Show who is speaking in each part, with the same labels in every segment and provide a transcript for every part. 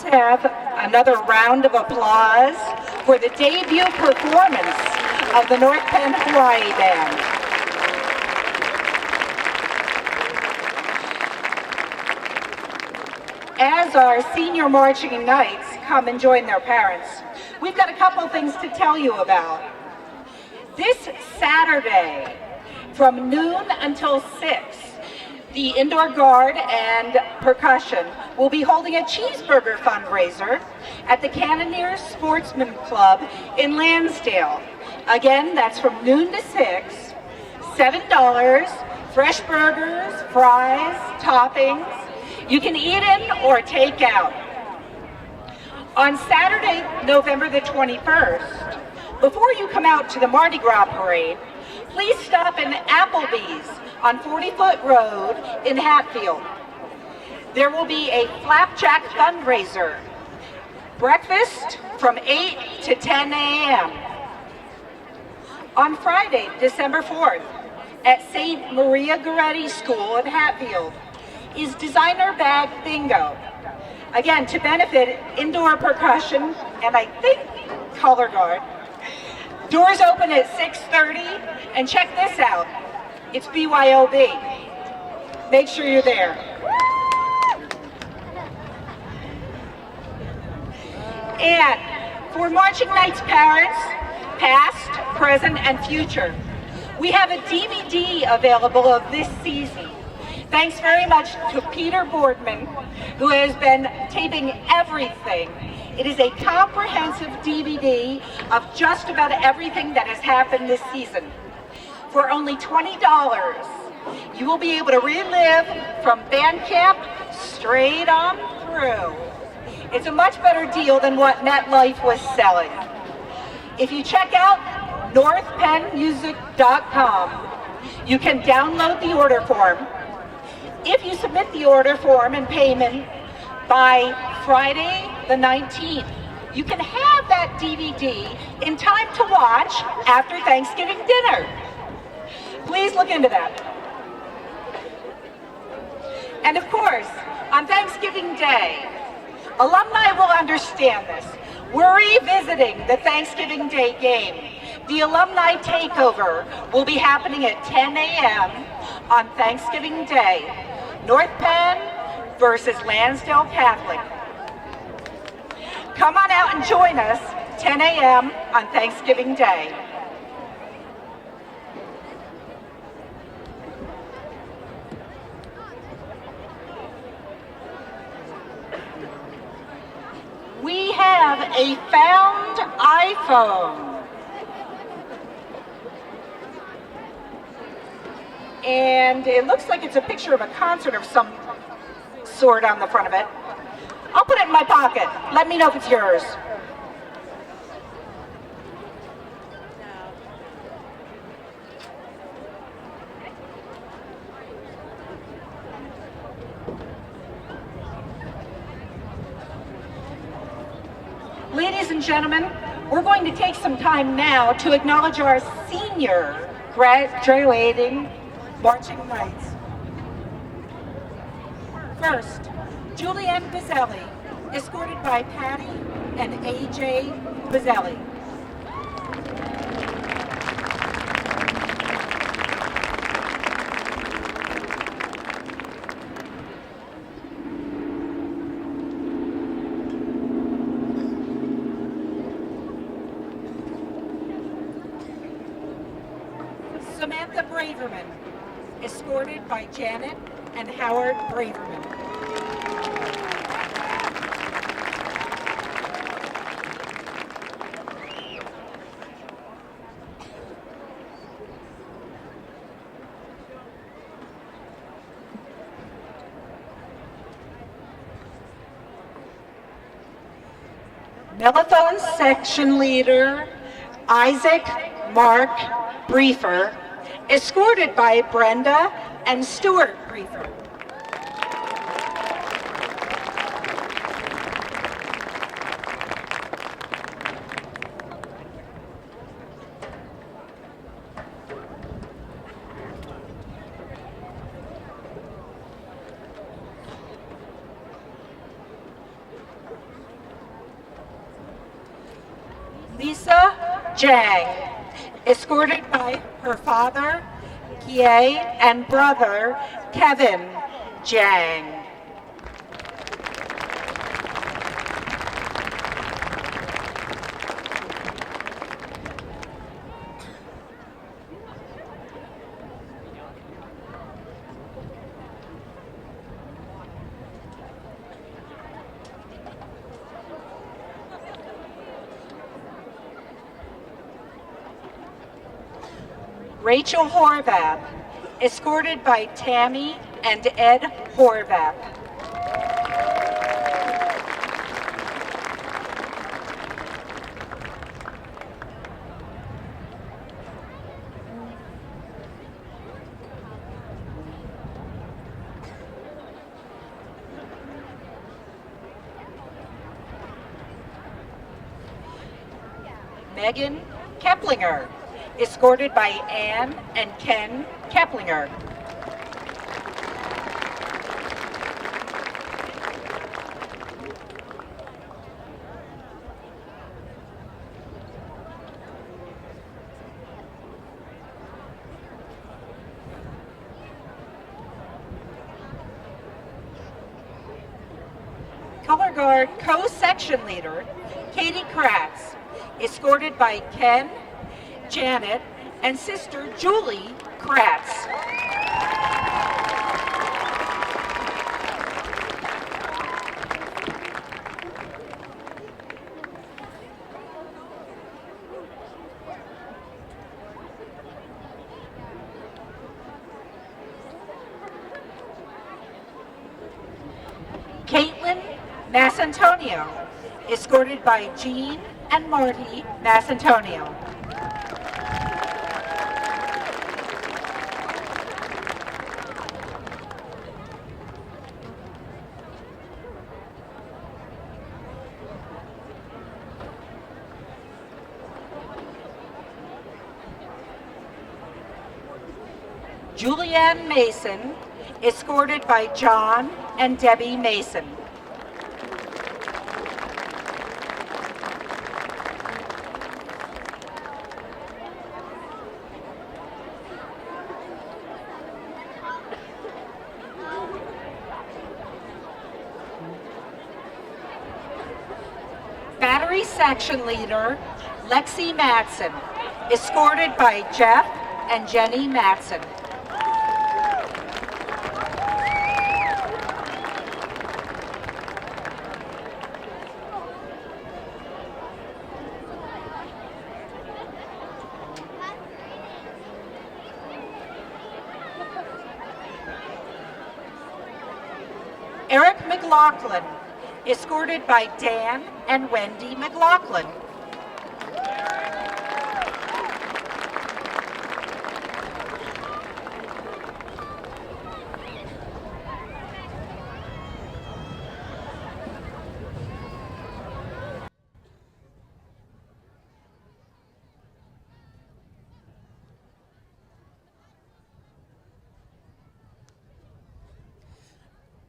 Speaker 1: have another round of applause for the debut performance of the North Penn Hawaii Band. As our senior marching knights come and join their parents, we've got a couple things to tell you about. This Saturday, from noon until 6, the Indoor Guard and Percussion will be holding a cheeseburger fundraiser at the Cannoneers Sportsman Club in Lansdale. Again, that's from noon to 6, $7, fresh burgers, fries, toppings. You can eat in or take out. On Saturday, November the 21st, before you come out to the Mardi Gras parade, please stop in Applebee's on 40-Foot Road in Hatfield. There will be a flapjack fundraiser. Breakfast from 8 to 10 a.m. On Friday, December 4th, at St. Maria Goretti School in Hatfield, is Designer Bag Bingo. Again, to benefit Indoor Percussion and I think Color Guard. Doors open at 6:30, and check this out. It's BYOB. Make sure you're there. And for Marching Knights parents, past, present, and future, we have a DVD available of this season. Thanks very much to Peter Boardman, who has been taping everything. It is a comprehensive DVD of just about everything that has happened this season. For only $20, you will be able to relive from band camp straight on through. It's a much better deal than what MetLife was selling. If you check out northpennmusic.com, you can download the order form. If you submit the order form and payment by Friday the 19th, you can have that DVD in time to watch after Thanksgiving dinner. Please look into that. And of course, on Thanksgiving Day, alumni will understand this. We're revisiting the Thanksgiving Day game. The Alumni Takeover will be happening at 10 a.m. on Thanksgiving Day. North Penn versus Lansdale Catholic. Come on out and join us 10 a.m. on Thanksgiving Day. We have a found iPhone. And it looks like it's a picture of a concert of some sort on the front of it. I'll put it in my pocket. Let me know if it's yours. Ladies and gentlemen, we're going to take some time now to acknowledge our senior graduating Marching Knights. First, Julianne Bizzelli, escorted by Patty and AJ Bizzelli. Samantha Braverman, escorted by Janet and Howard Braverman. Mellophone section leader Isaac Mark Briefer, escorted by Brenda and Stuart Briefer. Jang, escorted by her father, Kie, and brother, Kevin Jang. Rachel Horvath, escorted by Tammy and Ed Horvath. Megan Keplinger, escorted by Anne and Ken Keplinger. Color Guard co-section leader, Katie Kratz, escorted by Ken, Janet, and sister Julie Kratz. Caitlin Massantonio, escorted by Jean and Marty Massantonio. Julianne Mason, escorted by John and Debbie Mason. Battery section leader, Lexi Matson, escorted by Jeff and Jenny Matson. Eric McLaughlin, escorted by Dan and Wendy McLaughlin.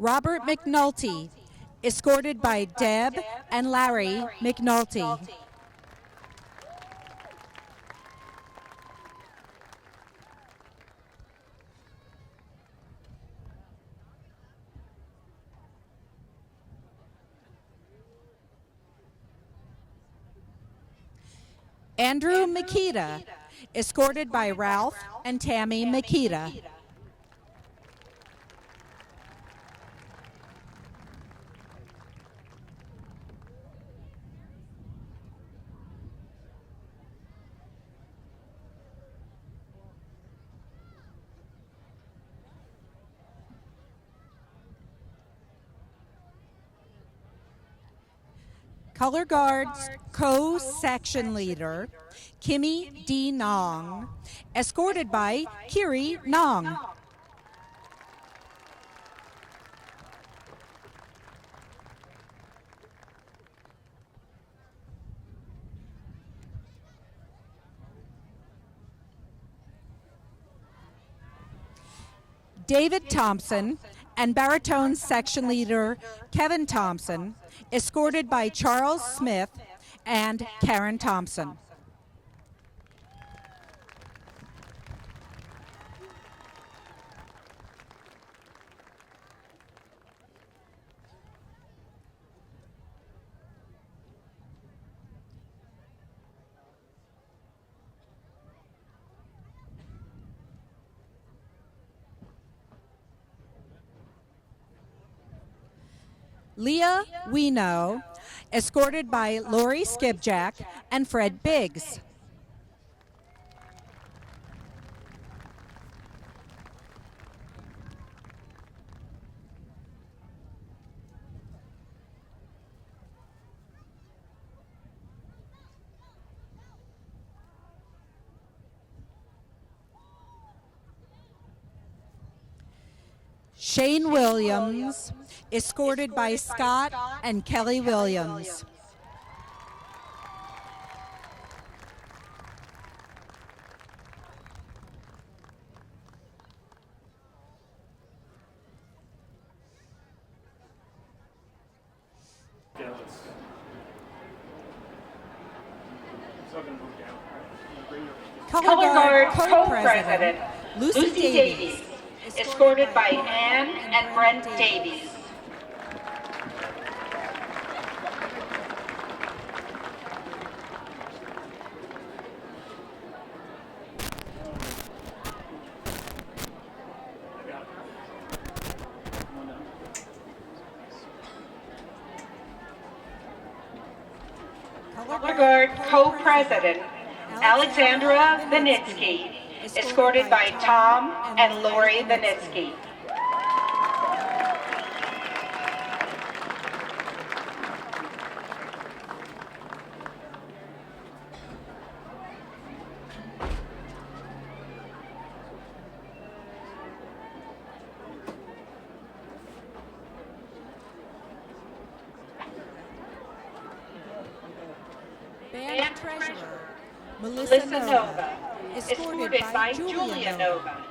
Speaker 2: Robert McNulty, escorted by Deb and Larry McNulty. Andrew Makita, escorted by Ralph and Tammy Makita. Color Guard's co-section leader, Kimmy D. Nong, escorted by Kiri Nong. David Thompson and baritone section leader Kevin Thompson, escorted by Charles Smith and Karen Thompson. Leah Weno, escorted by Lori Skipjack and Fred Biggs. Shane Williams, escorted by Scott and Kelly Williams.
Speaker 1: Color Guard Co-President Lucy Davies, escorted by Ann and Brent Davies. Color Guard Co-President Alexandra Vinitsky, escorted by Tom and Lori Vinitsky.
Speaker 2: Band Treasurer
Speaker 1: Melissa Nova, escorted by Julia Nova.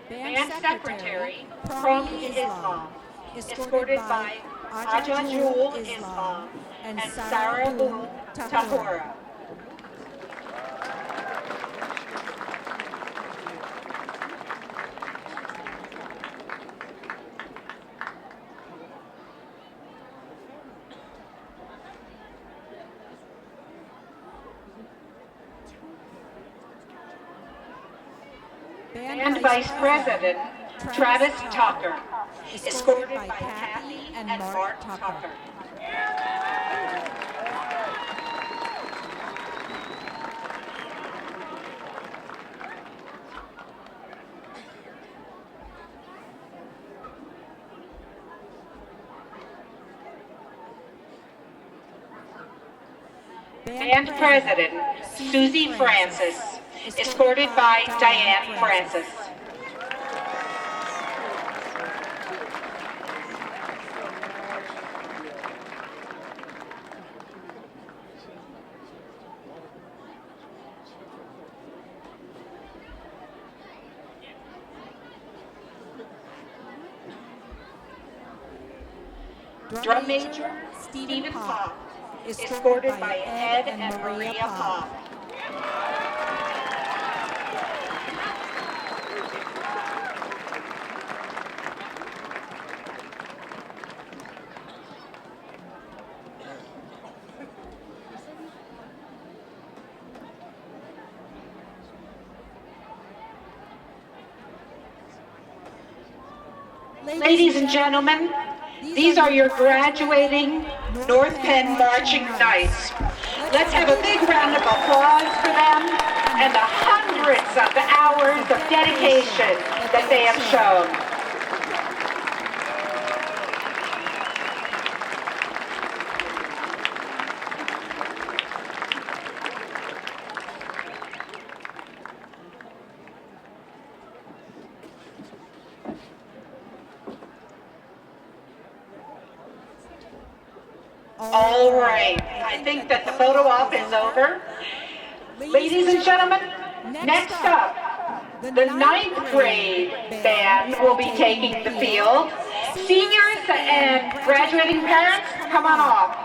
Speaker 1: Band Secretary Promi Islam, escorted by Aja Jewel Islam and Sarah Boone Tahura. Band Vice President Travis Tucker, escorted by Kathy and Mark Tucker. Band President Susie Francis, escorted by Diane Francis. Drum Major Stephen Pop, escorted by Ed and Maria Pop. Ladies and gentlemen, these are your graduating North Penn Marching Knights. Let's have a big round of applause for them and the hundreds of hours of dedication that they have shown. All right, I think that the photo op is over. Ladies and gentlemen, next up, the 9th grade band will be taking the field. Seniors and graduating parents, come on off.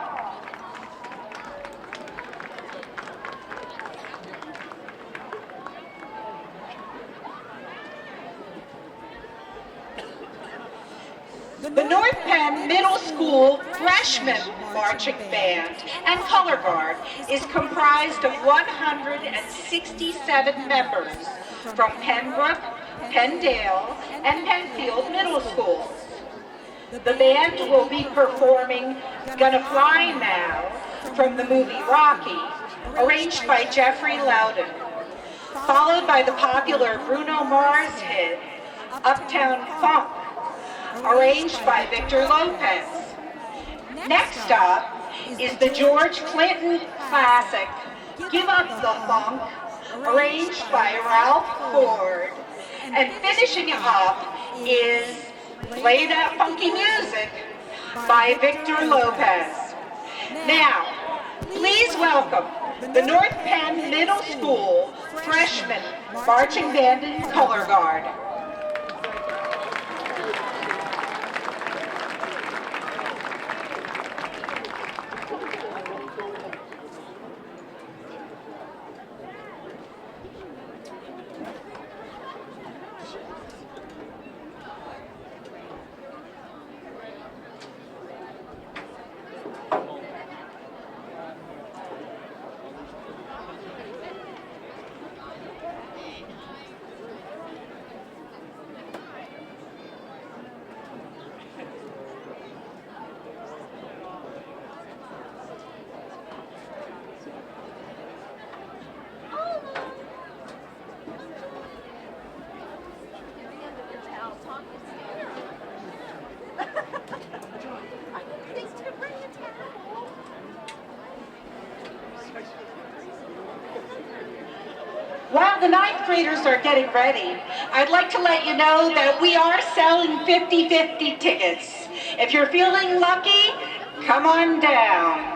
Speaker 1: The North Penn Middle School Freshman Marching Band and Color Guard is comprised of 167 members from Pembroke, Penndale, and Penfield Middle Schools. The band will be performing Gonna Fly Now from the movie Rocky, arranged by Jeffrey Loudon, followed by the popular Bruno Mars hit Uptown Funk, arranged by Victor Lopez. Next up is the George Clinton classic Give Up the Funk, arranged by Ralph Ford. And finishing up is Play That Funky Music by Victor Lopez. Now, please welcome the North Penn Middle School Freshman Marching Band and Color Guard. While the ninth graders are getting ready, I'd like to let you know that we are selling 50-50 tickets. If you're feeling lucky, come on down.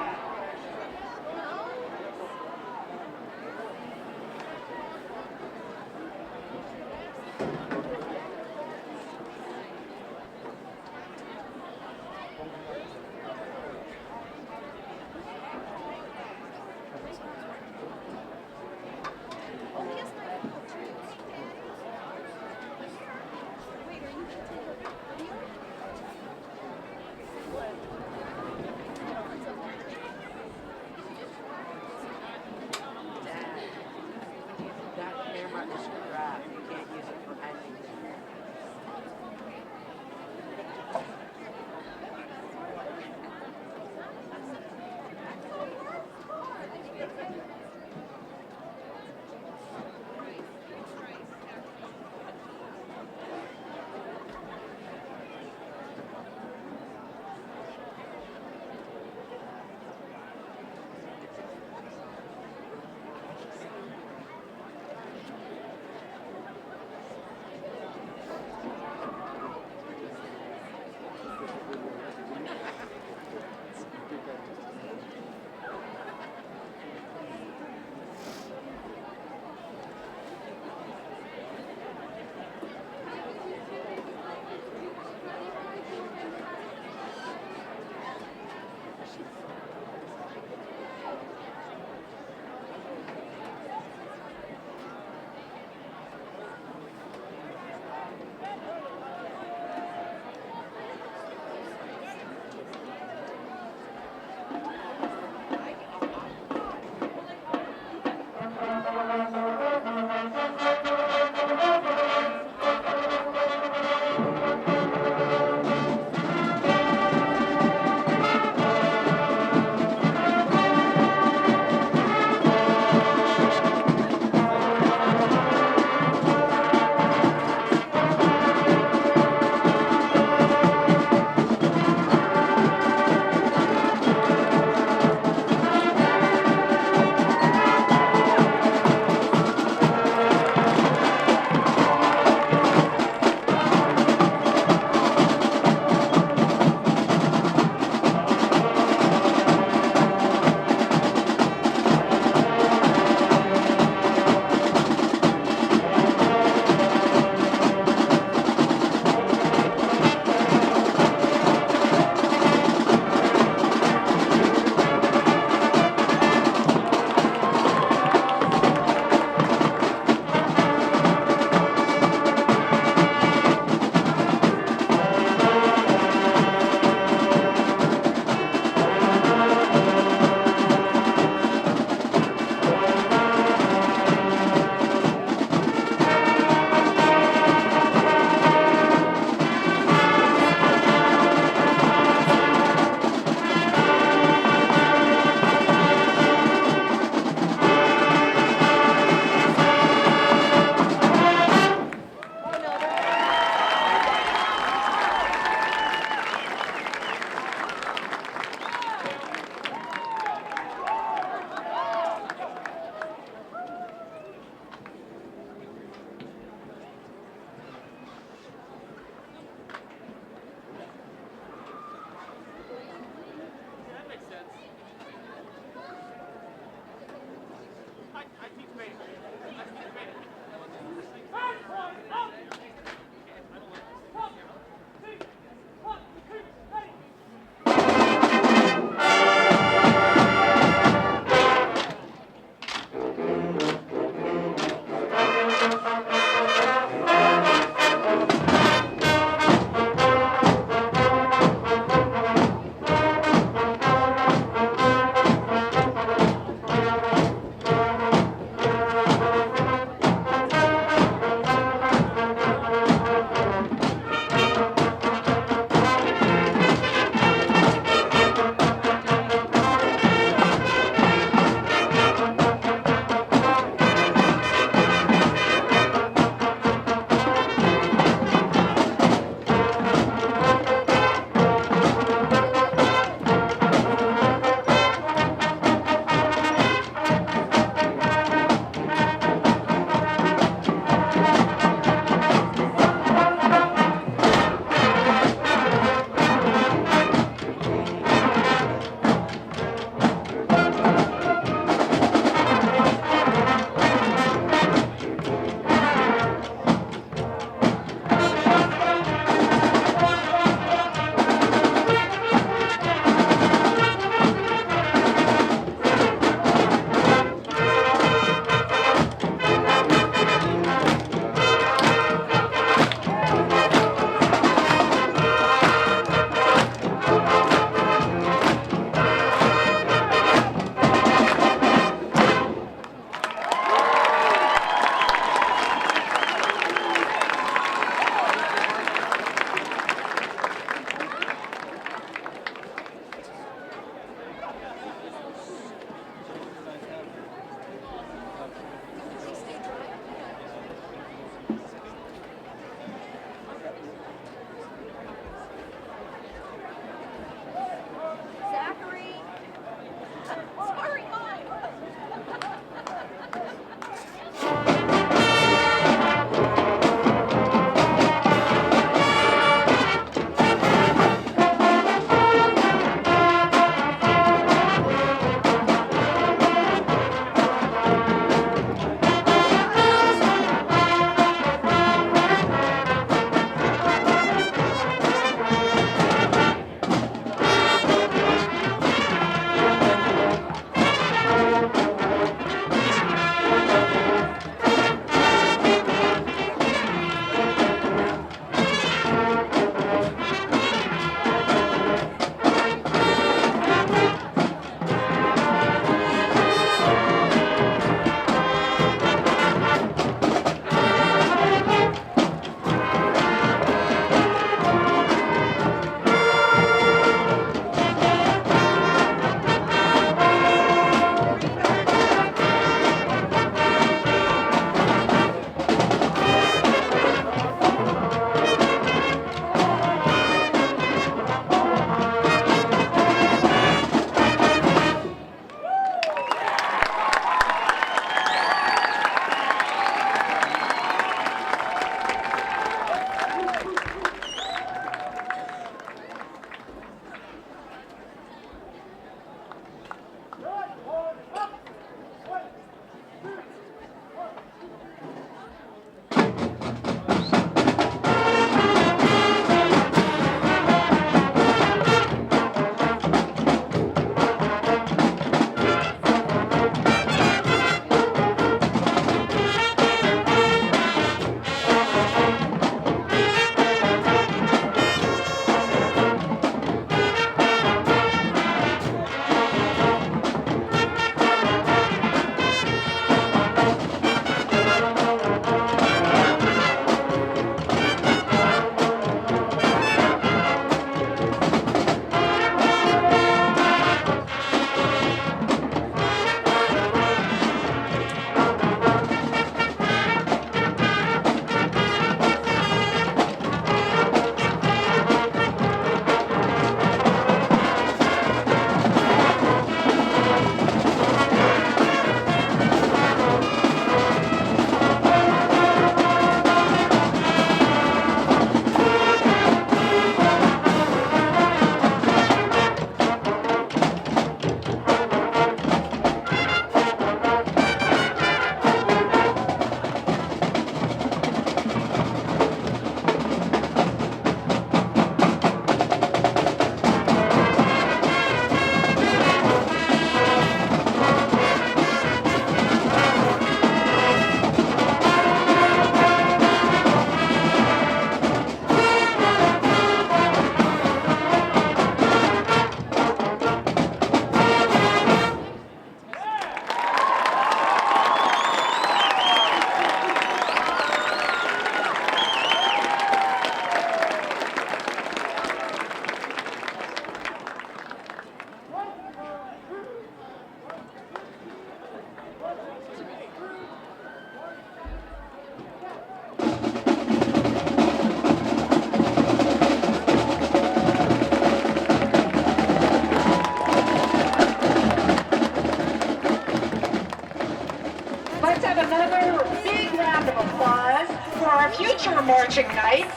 Speaker 1: future marching knights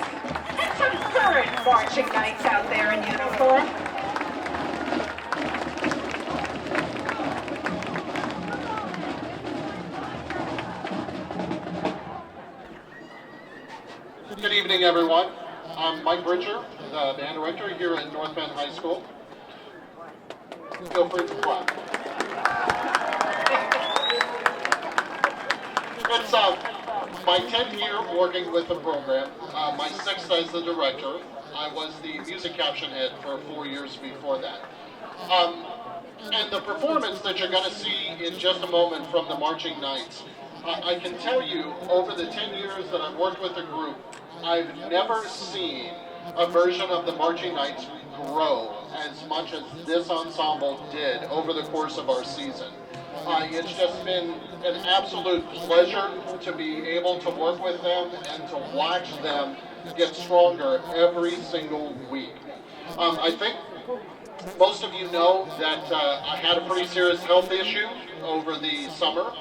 Speaker 1: and some current marching knights out there in uniform.
Speaker 3: Good evening, everyone. I'm Mike Bridger, the band director here at North Bend High School. Feel free to clap. It's my 10th year working with the program, my 6th as the director. I was the music caption head for 4 years before that. And the performance that you're going to see in just a moment from the Marching Knights, I can tell you, over the 10 years that I've worked with the group, I've never seen a version of the Marching Knights grow as much as this ensemble did over the course of our season. It's just been an absolute pleasure to be able to work with them and to watch them get stronger every single week. I think most of you know that I had a pretty serious health issue over the summer,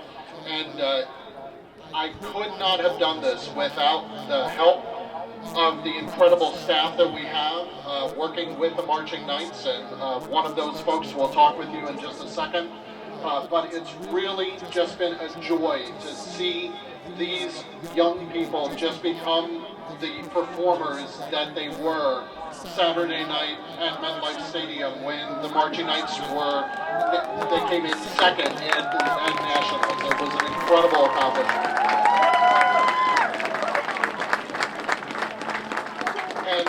Speaker 3: and I could not have done this without the help of the incredible staff that we have working with the Marching Knights, and one of those folks will talk with you in just a second. But it's really just been a joy to see these young people just become the performers that they were Saturday night at MetLife Stadium when the Marching Knights they came in second at Nationals. It was an incredible accomplishment. And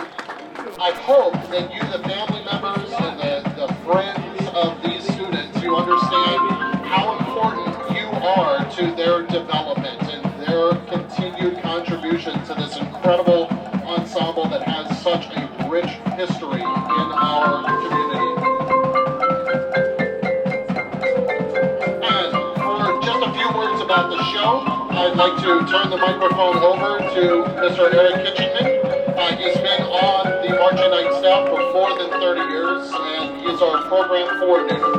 Speaker 3: I hope that you, the family members and the friends of these students, you understand how important you are to their development and their continued contribution to this incredible ensemble that has such a rich history in our community. And for just a few words about the show, I'd like to turn the microphone over to Mr. Eric Kitchenman. He's been on the Marching Knights staff for more than 30 years, and he's our program coordinator.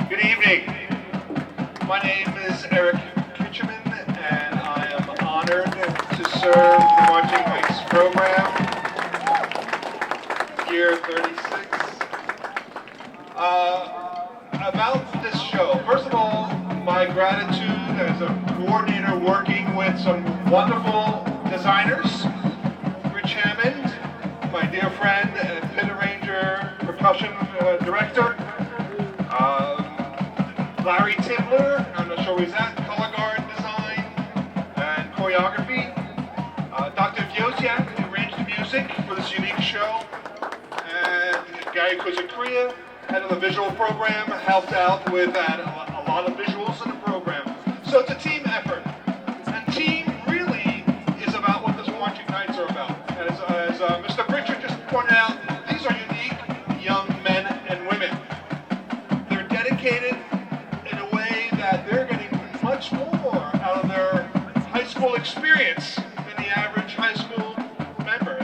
Speaker 4: Good evening. My name is Eric Kitchenman, and I am honored to serve the Marching Knights program, year 36. About this show, first of all, my gratitude as a coordinator working with some wonderful designers. Rich Hammond, my dear friend and pit arranger, percussion director. Larry Timbler, I'm not sure where he's at, color guard design and choreography. Dr. Vyosiak, who arranged the music for this unique show. And Gary Kuzakria, head of the visual program, helped out with a lot of visuals in the program. So it's a team effort. And team really is about what the Marching Knights are about. As Mr. Pritchard just pointed out, these are unique young men and women. They're dedicated in a way that they're getting much more out of their high school experience than the average high school member,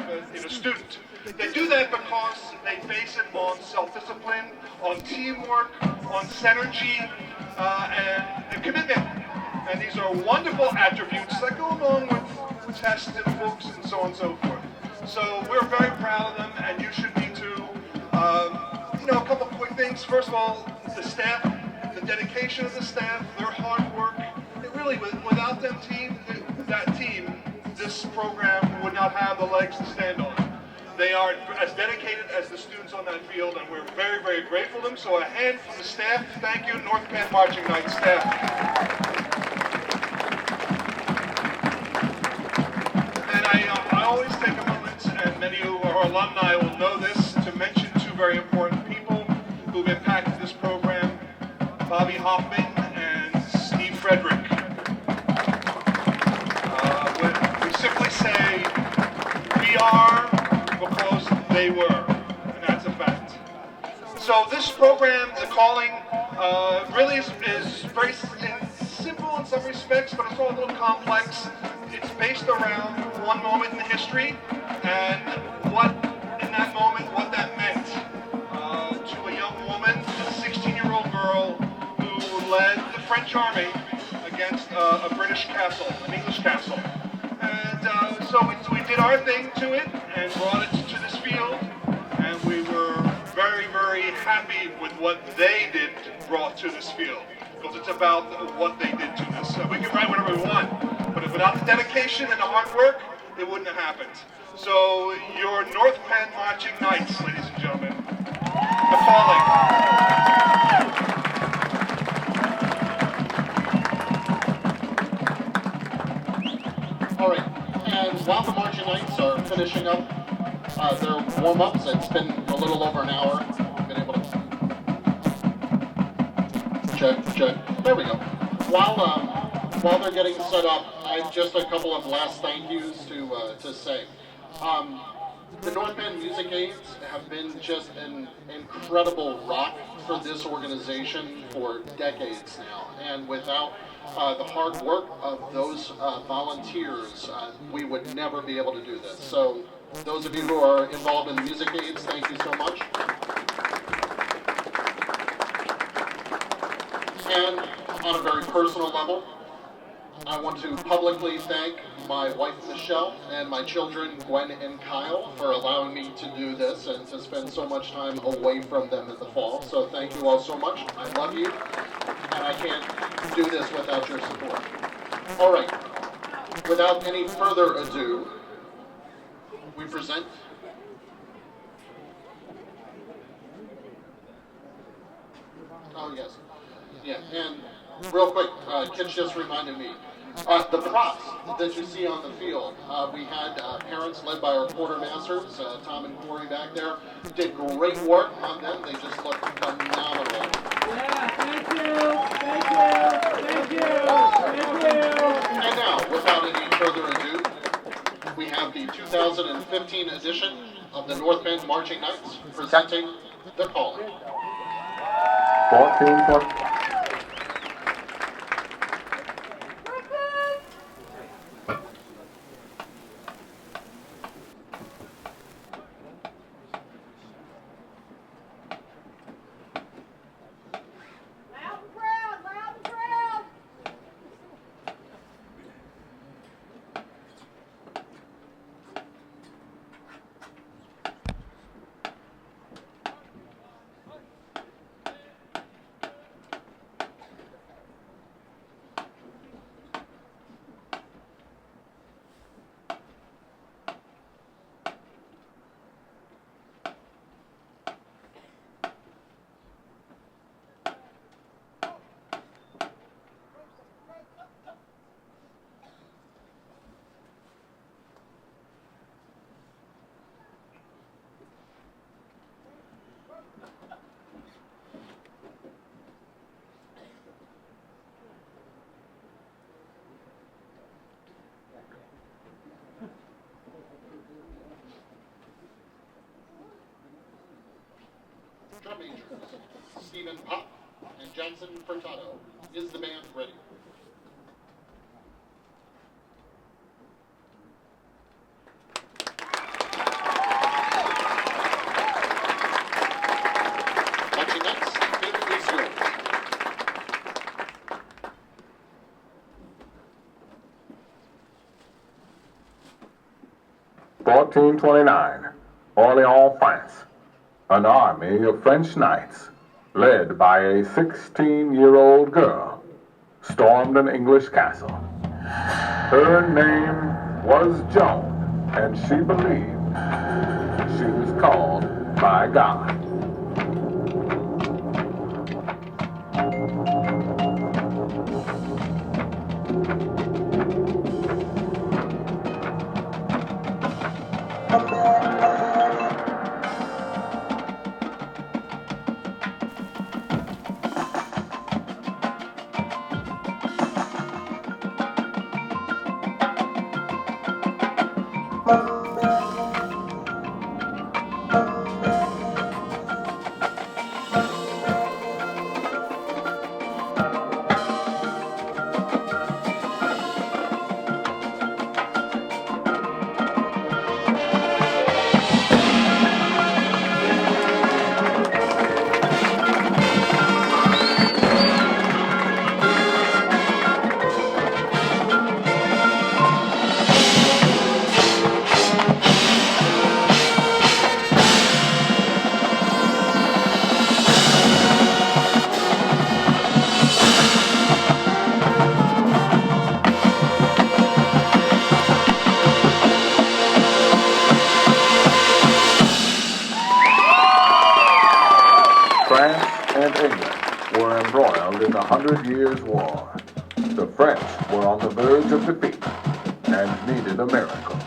Speaker 4: student. They do that because they base it on self-discipline, on teamwork, on synergy, and commitment. And these are wonderful attributes that go along with tests and books and so on and so forth. So we're very proud of them, and you should be too. A couple quick things. First of all, the staff, the dedication of the staff, their hard work. It really, without that team, this program would not have the legs to stand on. They are as dedicated as the students on that field, and we're very, very grateful to them. So a hand from the staff. Thank you, North Bend Marching Knights staff. And I always take a moment, and many of our alumni will know this, to mention two very important people who've impacted this program, Bobby Hoffman and Steve Frederick. We simply say, we are because they were, and that's a fact. So this program, the calling, really is very simple simple in some respects, but it's all a little complex. It's based around one moment in history and what, in that moment, what that meant to a young woman, a 16-year-old girl who led the French army against a British castle, an English castle. And so we did our thing to it and brought it to this field, and we were very, very happy with what they did brought to this field, because it's about what they did to us. We can write whatever we want, but without the dedication and the hard work, it wouldn't have happened. So your North Penn Marching Knights, ladies and gentlemen, the calling.
Speaker 3: All right, and while the Marching Knights are finishing up their warm-ups, it's been a little over an hour. I've been able to check. There we go. While they're getting set up, I have just a couple of last thank yous to say. The North Penn Music Aids have been just an incredible rock for this organization for decades now, and without the hard work of those volunteers, we would never be able to do this. So those of you who are involved in the Music Aids, thank you so much. And on a very personal level, I want to publicly thank my wife Michelle and my children Gwen and Kyle for allowing me to do this and to spend so much time away from them in the fall. So thank you all so much. I love you, and I can't do this without your support. All right, without any further ado, we present yes. Yeah, and real quick, Kitch just reminded me, the props that you see on the field, we had parents led by our quartermasters, Tom and Corey back there, did great work on them. They just look phenomenal.
Speaker 5: Yeah, thank you.
Speaker 3: And now, without any further ado, we have the 2015 edition of the North Penn Marching Knights presenting The Calling.
Speaker 6: 14.
Speaker 5: Loud and proud.
Speaker 3: 'Drum majors, Stephen Pop and Johnson Furtado. Is the band ready? Marching Knights, it is yours.
Speaker 6: (1429), Orléans, France. An army of French knights, led by a 16-year-old girl, stormed an English castle. Her name was Joan, and she believed she was called by God. France and England were embroiled in the 100 Years' War. The French were on the verge of defeat and needed a miracle.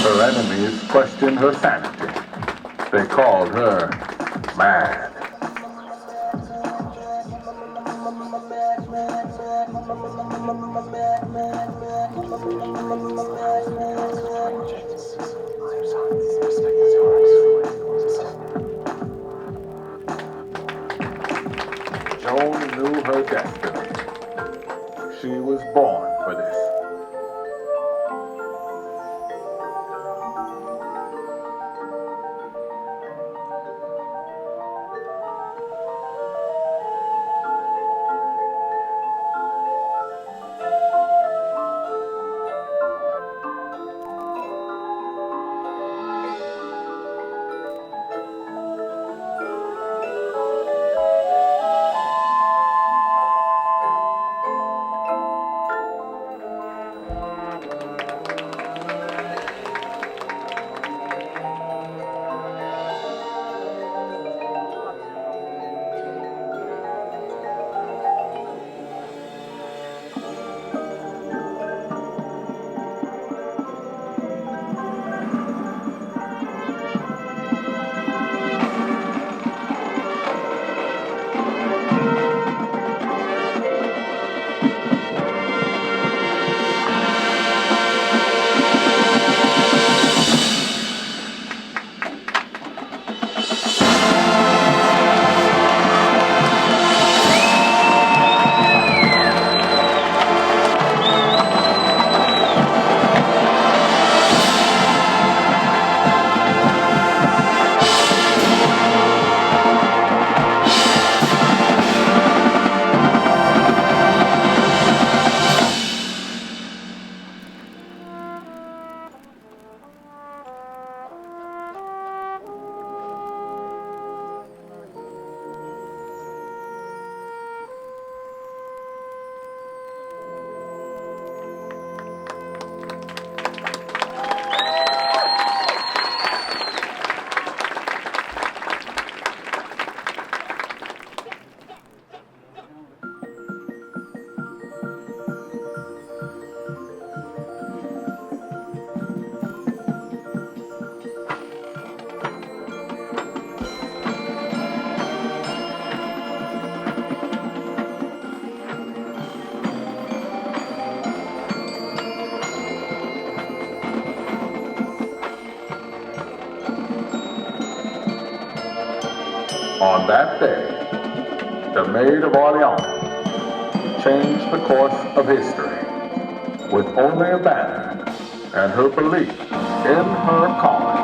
Speaker 6: Her enemies questioned her sanity. They called her mad. Joan knew her destiny. She was born for this. On that day, the Maid of Orleans changed the course of history with only a banner and her belief in her calling.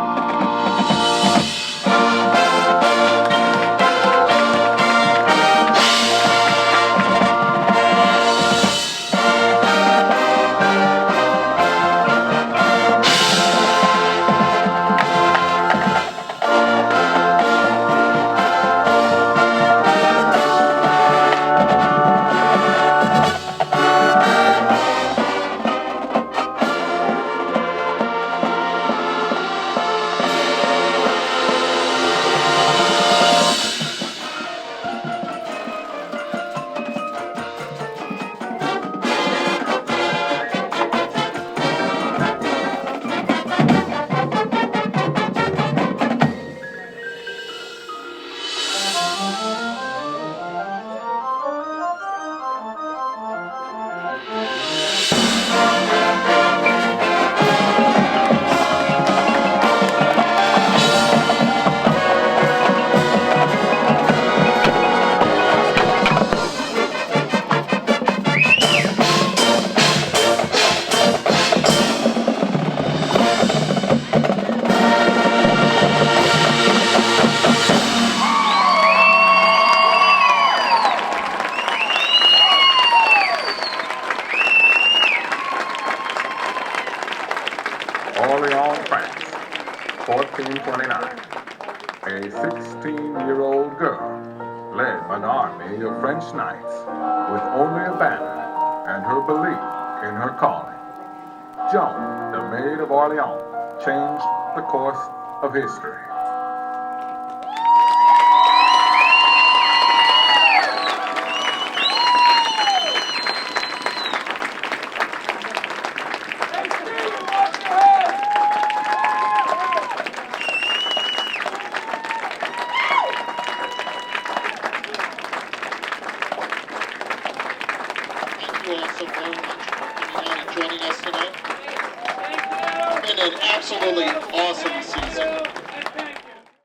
Speaker 6: Orléans, France, 1429. A 16-year-old girl led an army of French knights with only a banner and her belief in her calling. Joan, the Maid of Orleans, changed the course of history.
Speaker 3: Thank you all so very much for coming out and joining us tonight. It's been an absolutely awesome season.